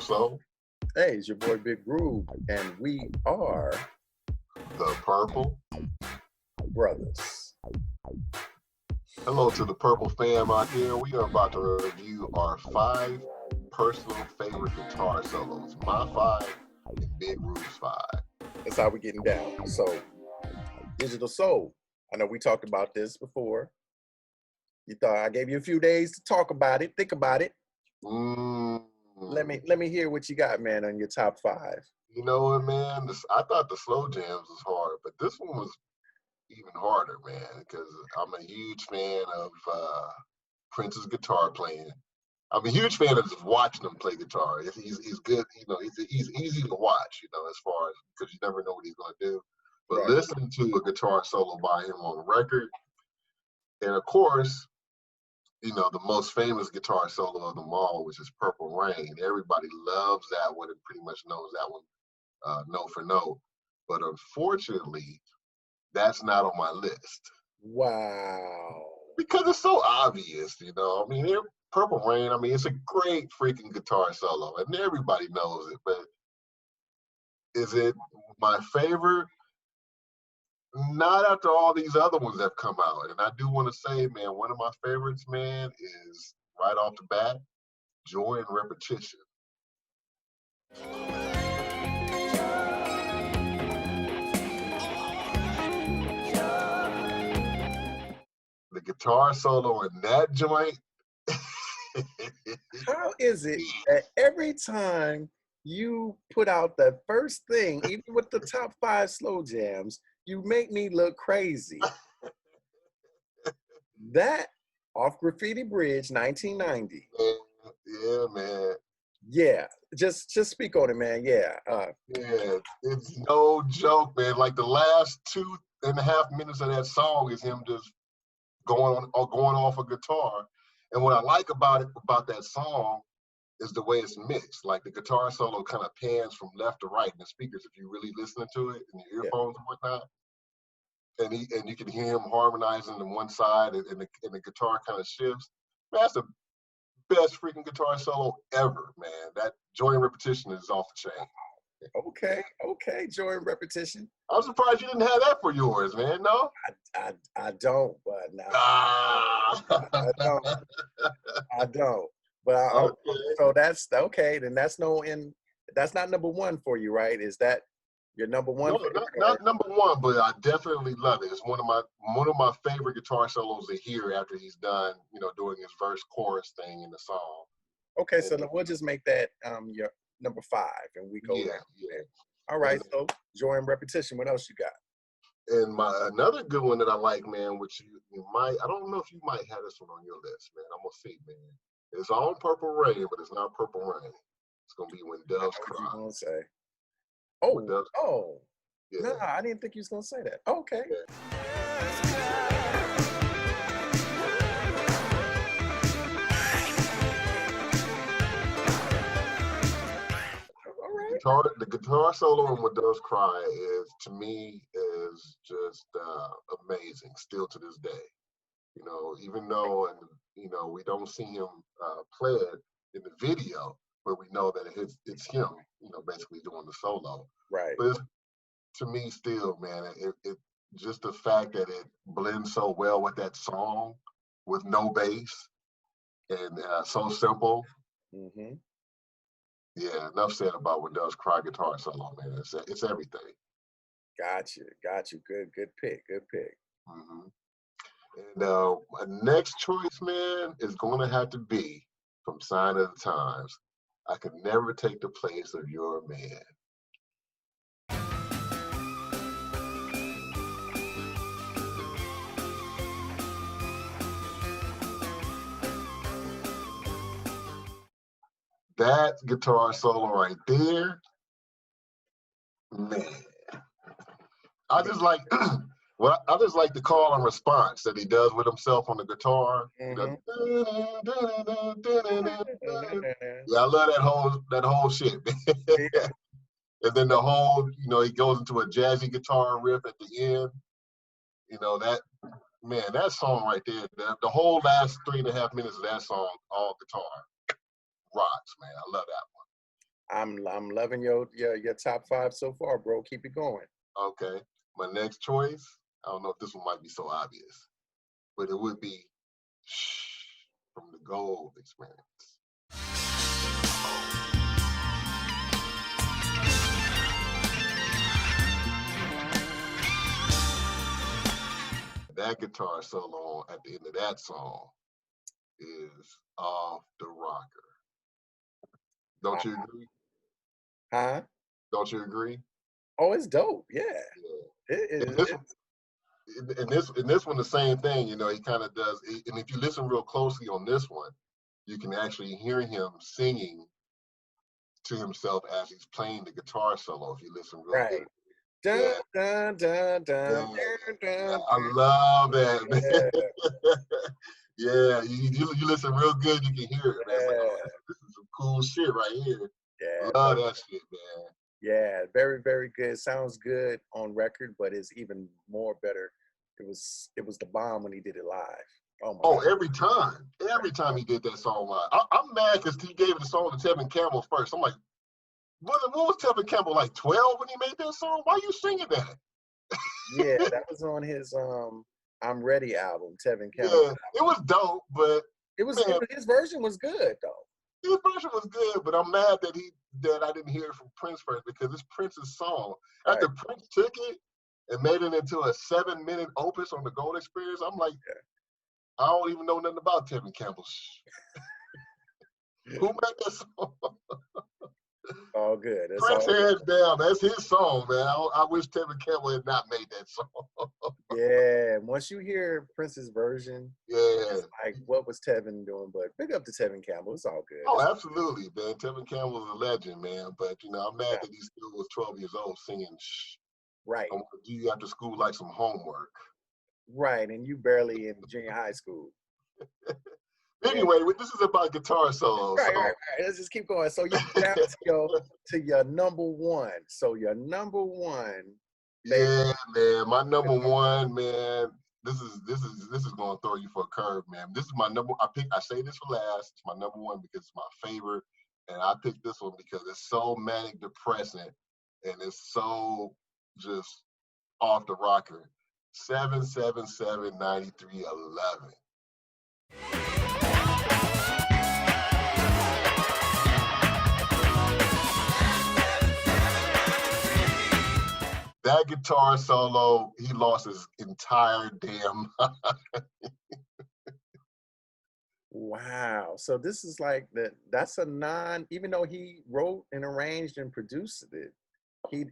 Soul, Hey, it's your boy Big Reub, and we are the Purple. brothers. Hello to the Purple fam out there. We are about to review our 5 personal favorite guitar solos. My 5 and Big Reub's 5. That's how we're getting down. So, Digital Soul. I know we talked about this before. You thought I gave you a few days to talk about it, think about it. Let me hear what you got, man, on your top 5. You know what, man? I thought the slow jams was hard, but this one was even harder, man, because I'm a huge fan of Prince's guitar playing. I'm a huge fan of just watching him play guitar. He's good, he's easy to watch, as far as, because you never know what he's going to do. But Right. listening to a guitar solo by him on record, and of course, the most famous guitar solo of them all, which is Purple Rain. Everybody loves that one and pretty much knows that one note for note. But unfortunately, that's not on my list. Wow. Because it's so obvious, Purple Rain, it's a great freaking guitar solo, and everybody knows it, but is it my favorite? Not after all these other ones have come out. And I do want to say, man, one of my favorites, man, is right off the bat, Joy and Repetition. The guitar solo in that joint. How is it that every time you put out the first thing, even with the top 5 slow jams, you make me look crazy? That off Graffiti Bridge, 1990. Yeah, man. Yeah, just speak on it, man. Yeah. Yeah, it's no joke, man. Like the last 2.5 minutes of that song is him just going off a guitar. And what I like about that song is the way it's mixed. Like the guitar solo kind of pans from left to right in the speakers if you really listening to it in your earphones and whatnot. And you can hear him harmonizing on one side, and the guitar kind of shifts. Man, that's the best freaking guitar solo ever, man. That Joy and Repetition is off the chain. Okay, Joy and Repetition. I'm surprised you didn't have that for yours, man. No, I don't, but now I don't. But okay. So that's okay. Then that's not number 1 for you, right? Is that your number 1? No, not number 1, but I definitely love it. It's one of my favorite guitar solos to hear after he's done, doing his verse chorus thing in the song. Okay, so we'll just make that your number 5, and we go. Yeah. All right. So Joy and Repetition. What else you got? And another good one that I like, man, which you might, I don't know if you might have this one on your list, man. I'm gonna see, man. It's on Purple Rain, but it's not Purple Rain. It's gonna be When Doves Cry. You gonna say? Yeah. No, I didn't think you was gonna say that. Okay. Yeah. The guitar solo in When Doves Cry to me is just amazing still to this day. Even though we don't see him play it in the video, but we know that it's him, basically doing the solo. Right. But to me still, man, it just the fact that it blends so well with that song with no bass and so simple. Mm-hmm. Yeah, enough said about When Doves Cry guitar solo, man. It's everything. Got you. Good pick. Mm-hmm. And my next choice, man, is going to have to be from Sign of the Times. I Could Never Take the Place of Your Man. That guitar solo right there, man. I just like the call and response that he does with himself on the guitar. Mm-hmm. Yeah, I love that whole shit. And then the whole, he goes into a jazzy guitar riff at the end. That song right there, the whole last 3.5 minutes of that song, all guitar, rocks, man. I love that one. I'm loving your top 5 so far, bro. Keep it going. Okay. My next choice, I don't know if this one might be so obvious, but it would be Shh from the Gold Experience. That guitar solo at the end of that song is off the rocker. Don't you agree? Huh? Don't you agree? Oh, it's dope. Yeah. Yeah. It And is. this one, the same thing. You know, he kind of does. And if you listen real closely on this one, you can actually hear him singing to himself as he's playing the guitar solo. If you listen real Right. good, Dun, yeah, dun, dun, dun, yeah. dun, dun, I love that, yeah, man. Yeah, you listen real good, you can hear it, man. It's like, oh, yeah, this is some cool shit right here. yeah, Love but that shit, man. yeah, very, very good. Sounds good on record, but it's even more better. It was the bomb when he did it live. Oh my Oh, God. every time he did that song live, I'm mad because he gave the song to Tevin Campbell first. I'm like, what was Tevin Campbell like 12 when he made that song? Why are you singing that? Yeah, that was on his I'm Ready album, Tevin Campbell. Yeah, it was dope, but man, His version was good though. his version was good. But I'm mad that I didn't hear it from Prince first because it's Prince's song. Right. After Prince took it and made it into a 7-minute opus on the Gold Experience, I'm like, Yeah. I don't even know nothing about Tevin Campbell. Who made that song? All good. That's Prince all good. hands down. That's his song, man. I wish Tevin Campbell had not made that song. Yeah. Once you hear Prince's version, Yeah. like what was Tevin doing? But big up to Tevin Campbell. It's all good. Oh, absolutely, man. Tevin Campbell's a legend, man. But you know, I'm mad that he still was 12 years old singing "Shh." Right. I want to do you after school like some homework. Right. And you barely in junior high school. Yeah. Anyway, this is about guitar solos. Right. Let's just keep going. So you down to your number one. So your number one. Yeah, man. My number one, man. This is gonna throw you for a curve, man. This is my number. I say this for last. It's my number one because it's my favorite, and I picked this one because it's so manic depressing, and it's so just off the rocker. 777-9311. That guitar solo, he lost his entire damn mind. Wow. So this is like that's even though he wrote and arranged and produced it,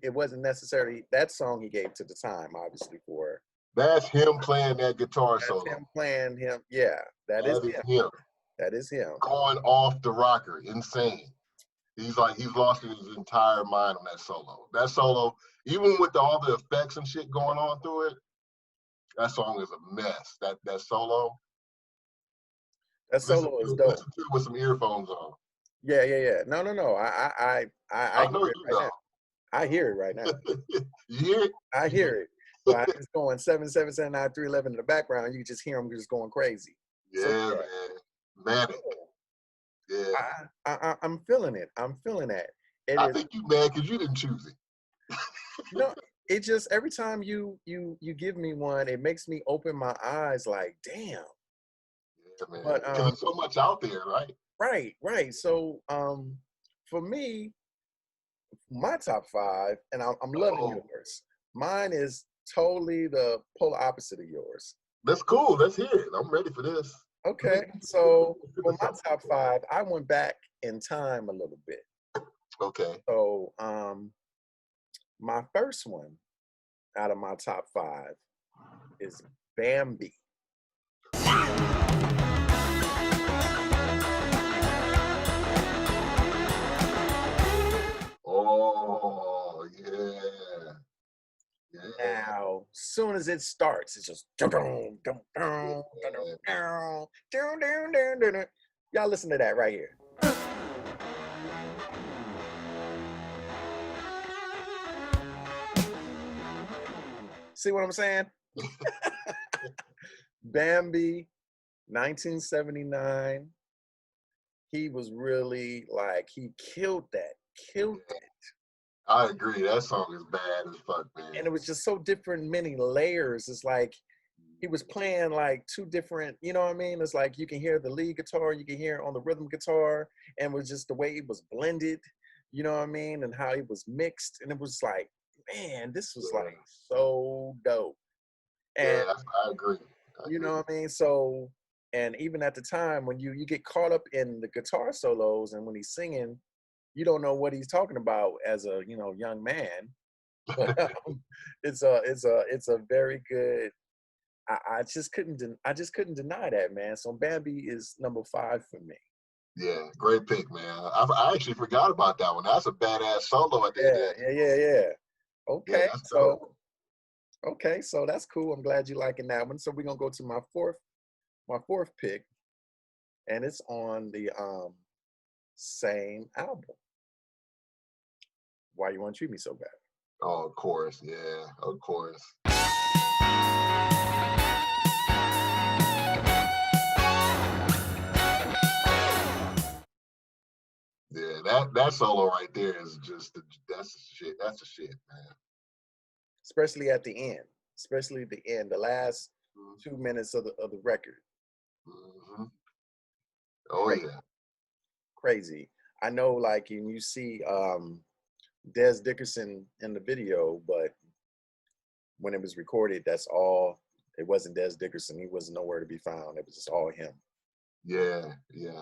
it wasn't necessarily that song he gave to the time, obviously, for That's him playing that guitar that's solo. him playing him. Yeah, that is him. That is him. Going off the rocker, insane. He's lost his entire mind on that solo. That solo, even with all the effects and shit going on through it, that song is a mess. That solo. That solo is dope. Listen to it with some earphones on. Yeah. No. I know hear it you right know. now. I hear it right now. You hear it? I hear it. So it's going 7779311 in the background. You can just hear them just going crazy. Yeah, So, man. Manic. Yeah. I'm feeling it. I'm feeling that. I think you mad because you didn't choose it. No, it just every time you give me one, it makes me open my eyes like, damn. Yeah, man. But Because there's so much out there, right? Right. So for me, my top 5, and I'm loving yours. Mine is totally the polar opposite of yours. That's cool. Let's hear it. I'm ready for this. Okay. So for my top 5, I went back in time a little bit. Okay. So my first one out of my top 5 is Bambi. Oh, yeah. Now, soon as it starts, it's just y'all listen to that right here. See what I'm saying? Bambi, 1979. He was really like, he killed that killed it. I agree. That song is bad as fuck, man. And it was just so different, many layers. It's like he was playing like two different, you know what I mean? It's like you can hear the lead guitar, you can hear it on the rhythm guitar, and it was just the way it was blended, you know what I mean? And how it was mixed. And it was like, man, this was like so dope. And I agree. you know what I mean? So, and even at the time when you get caught up in the guitar solos and when he's singing, you don't know what he's talking about as a, you know, young man. But it's a very good. I just couldn't deny that, man. So Bambi is number 5 for me. Yeah, great pick, man. I actually forgot about that one. That's a badass solo at the end of that. Yeah. Okay, Yeah, that's so dope. okay, so that's cool. I'm glad you liking that one. So we're gonna go to my fourth pick, and it's on the same album. Why You Want to Treat Me So Bad? Oh, of course. Yeah, of course. Yeah, that solo right there is just that's the shit. That's the shit, man. Especially at the end. Especially the end, the last 2 minutes of the record. Mm-hmm. Oh Crazy. yeah. Crazy. I know, like, and you see Des Dickerson in the video, but when it was recorded, that's all. It wasn't Des Dickerson. He was nowhere to be found. It was just all him. Yeah.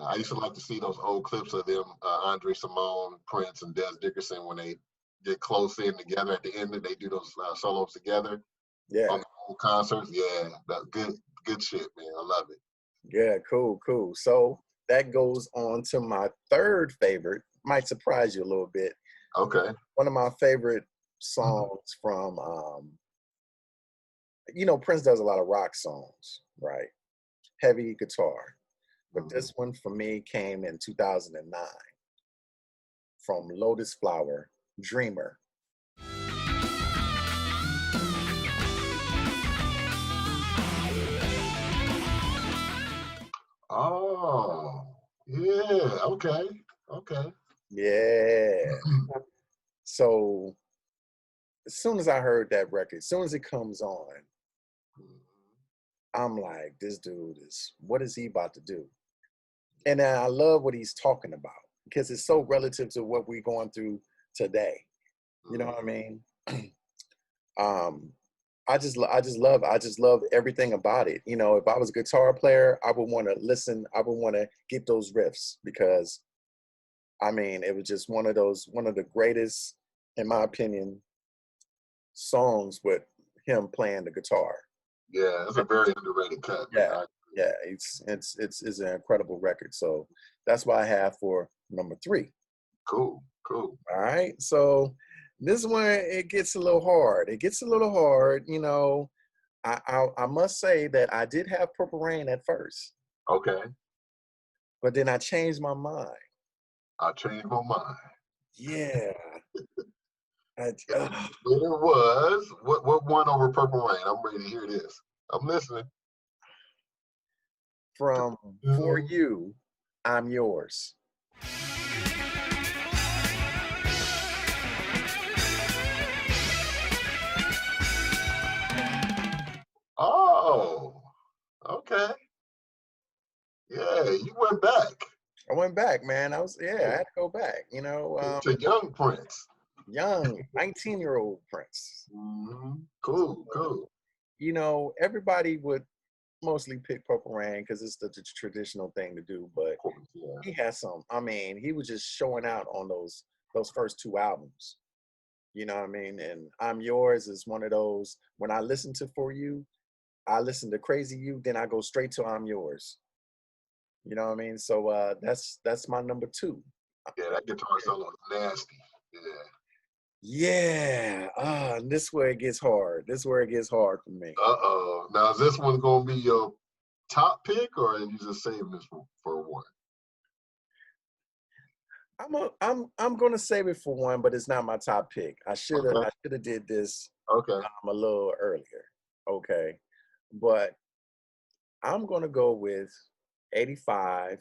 I used to like to see those old clips of them, Andre Simone, Prince, and Des Dickerson when they get close in together at the end. They do those solos together Yeah. on the whole concerts. Yeah, that's good shit, man. I love it. Yeah, cool. So that goes on to my third favorite. Might surprise you a little bit. Okay. One of my favorite songs from, you know, Prince does a lot of rock songs, right? Heavy guitar. But this one for me came in 2009 from Lotus Flower, Dreamer. Oh, yeah. Okay. Yeah. So as soon as I heard that record, as soon as it comes on, I'm like, this dude what is he about to do? And I love what he's talking about because it's so relative to what we're going through today. You know what I mean? I just love everything about it. You know, if I was a guitar player, I would want to listen. I would want to get those riffs because, I mean, it was just one of the greatest, in my opinion, songs with him playing the guitar. Yeah, it's a very underrated cut. Yeah, Man. yeah, it's an incredible record. So that's what I have for number 3. Cool. All right, so this one it gets a little hard. You know. I must say that I did have Purple Rain at first, Okay. but then I changed my mind. I changed my mind. Yeah. And it was what won over Purple Rain? I'm ready to hear this. I'm listening. From For You, I'm Yours. Oh, okay. Yeah, you went back. I went back, man. I had to go back, you know. To young Prince. Young, 19-year-old Prince. Cool. You know, everybody would mostly pick Purple Rain because it's the traditional thing to do, but he had some. I mean, he was just showing out on those first 2 albums. You know what I mean? And I'm Yours is one of those. When I listen to For You, I listen to Crazy You, then I go straight to I'm Yours. You know what I mean? So that's my number 2. Yeah, that guitar solo is nasty. Yeah. And this is where it gets hard. For me. Uh-oh. Now is this one gonna be your top pick or are you just saving this for one? I'm gonna save it for one, but it's not my top pick. I should have did this a little earlier. Okay. But I'm gonna go with 85.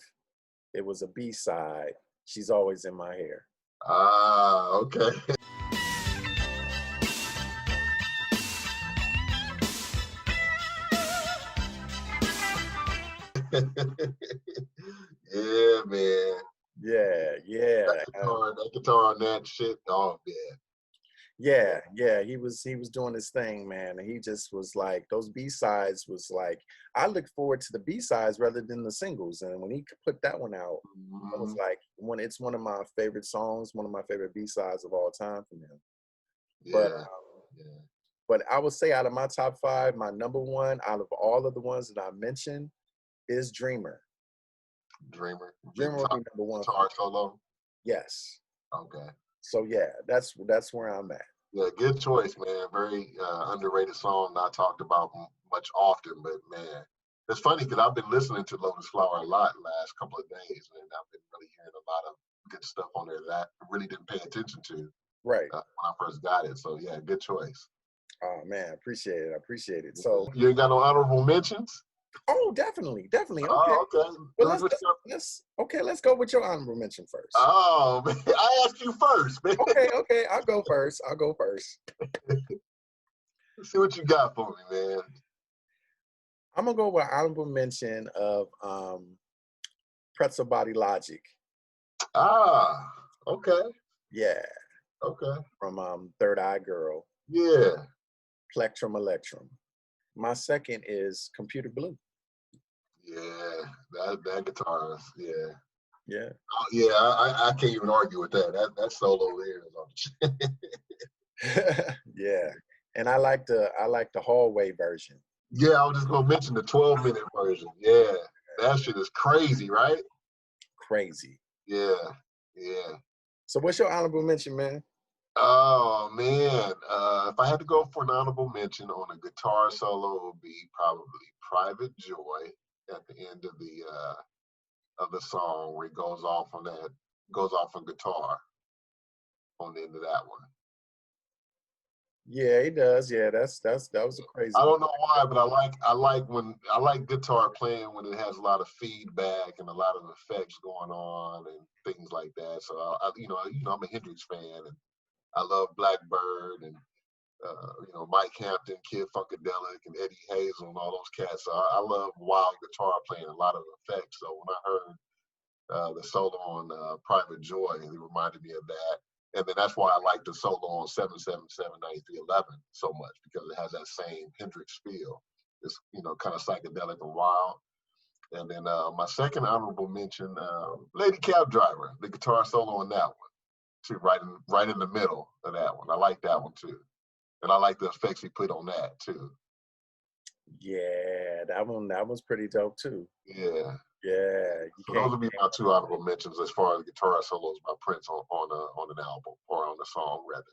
It was a B-side. She's Always in My Hair. Ah, okay. Yeah, man. Yeah, yeah. That guitar on that shit. Oh, man. Yeah, he was doing his thing, man. And he just was like, those B-sides was like, I look forward to the B-sides rather than the singles. And when he put that one out, I was Mhm. like, it's one of my favorite songs, one of my favorite B-sides of all time from him. But Yeah. Yeah. but I would say out of my top five, my number one out of all of the ones that I mentioned is Dreamer. Dreamer. The Dreamer would be number one for me. guitar solo. Yes. Okay. So yeah, that's where I'm at. Yeah, good choice, man. Very underrated song, not talked about much often, but man, it's funny because I've been listening to Lotus Flower a lot the last couple of days, and I've been really hearing a lot of good stuff on there that I really didn't pay attention to Right. when I first got it. So yeah, good choice. Oh man, appreciate it. I appreciate it. So You ain't got no honorable mentions? oh, definitely. Okay. Oh, okay. Well, What you got? let's go with your honorable mention first. Oh, man, I asked you first, man. Okay. I'll go first. Let's see what you got for me, man. I'm gonna go with honorable mention of Pretzel Body Logic. Ah, okay, Yeah, okay, from Third Eye Girl, yeah. Plectrum Electrum. My second is Computer Blue. Yeah, that guitar is yeah. Yeah. Oh, yeah, I can't even argue with that. That solo there is on the Yeah. And I like the hallway version. Yeah, I was just gonna mention the 12-minute version. Yeah. That shit is crazy, right? Crazy. Yeah, yeah. So what's your honorable mention, man? Oh man. If I had to go for an honorable mention on a guitar solo, it would be probably Private Joy at the end of the song where it goes off on guitar on the end of that one. Yeah, he does. Yeah, that was a I crazy one. don't know why, but I like guitar playing when it has a lot of feedback and a lot of effects going on and things like that. So I'm a Hendrix fan and I love Blackbird and Mike Hampton, Kid Funkadelic, and Eddie Hazel and all those cats. So I love wild guitar playing, a lot of effects. So when I heard the solo on Private Joy, it reminded me of that. And then that's why I like the solo on 7779311 so much because it has that same Hendrix feel. It's kind of psychedelic and wild. And then my second honorable mention, Lady Cab Driver, the guitar solo on that one, too, right in the middle of that one. I like that one too, and I like the effects he put on that too. Yeah, that was pretty dope too. Yeah. Yeah, you So can't. those would be my two honorable mentions as far as guitar solos by Prince on an album or on a song rather.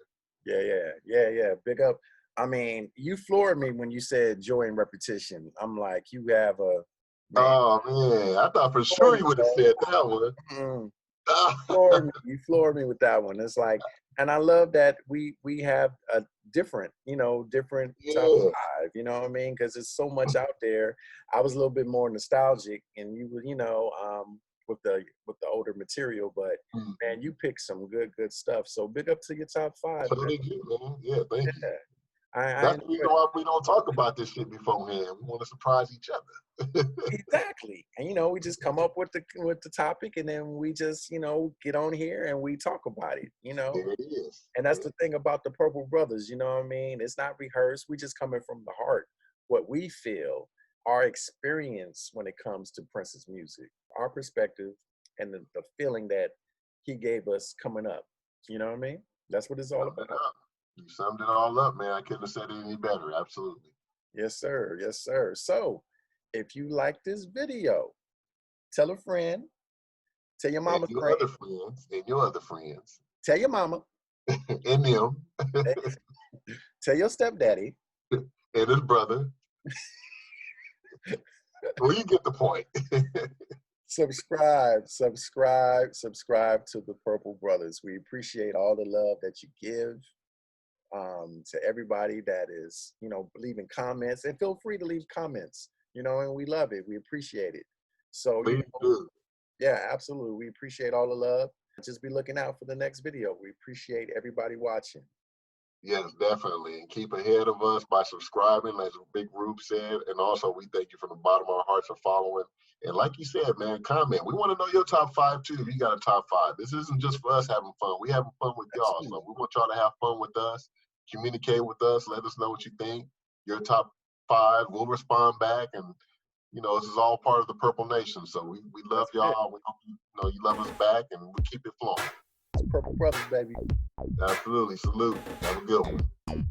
Yeah. Big up. I mean, you floored me when you said joy and repetition. I'm like, you have a man. Oh man, I thought for Floored sure me, you would have bro. said that one. Mm, you floored me with that one. It's like, and I love that we have a different top Yeah. five. You know what I mean? Because there's so much out there. I was a little bit more nostalgic, and you were, with the older material. But Mhm. man, you picked some good stuff. So big up to your top five, So man. did you, man. Yeah, thank you. Yeah, I That's the reason enjoyed it. why we don't talk about this shit beforehand. We want to surprise each other. Exactly. And we just come up with the topic and then we just, get on here and we talk about it. There it is. And that's Yeah. the thing about the Purple Brothers, you know what I mean? It's not rehearsed. We just coming from the heart. What we feel, our experience when it comes to Prince's music, our perspective and the feeling that he gave us coming up. You know what I mean? That's what it's all Summed it about. up. You summed it all up, man. I couldn't have said it any better. Absolutely. Yes, sir. Yes, sir. So if you like this video, tell a friend, tell your And mama's your friend, other friends, and your other friends, tell your mama, and them, tell your stepdaddy. and his brother. Well, you get the point. Subscribe to the Purple Brothers. We appreciate all the love that you give to everybody that is, leaving comments. And feel free to leave comments, and we love it. We appreciate it. So, Please do. yeah, absolutely. We appreciate all the love. Just be looking out for the next video. We appreciate everybody watching. Yes, definitely. And keep ahead of us by subscribing, as Big Reub said. And also, we thank you from the bottom of our hearts for following. And like you said, man, comment. We want to know your top 5 too. If you got a top 5, this isn't just for us having fun. We having fun with y'all. Absolutely. So we want y'all to have fun with us. Communicate with us. Let us know what you think. Your top 5. We'll respond back. And this is all part of the Purple Nation. So we love y'all. We hope you love us back, and we keep it flowing. Purple Brothers, baby. Absolutely. Salute. Have a good one.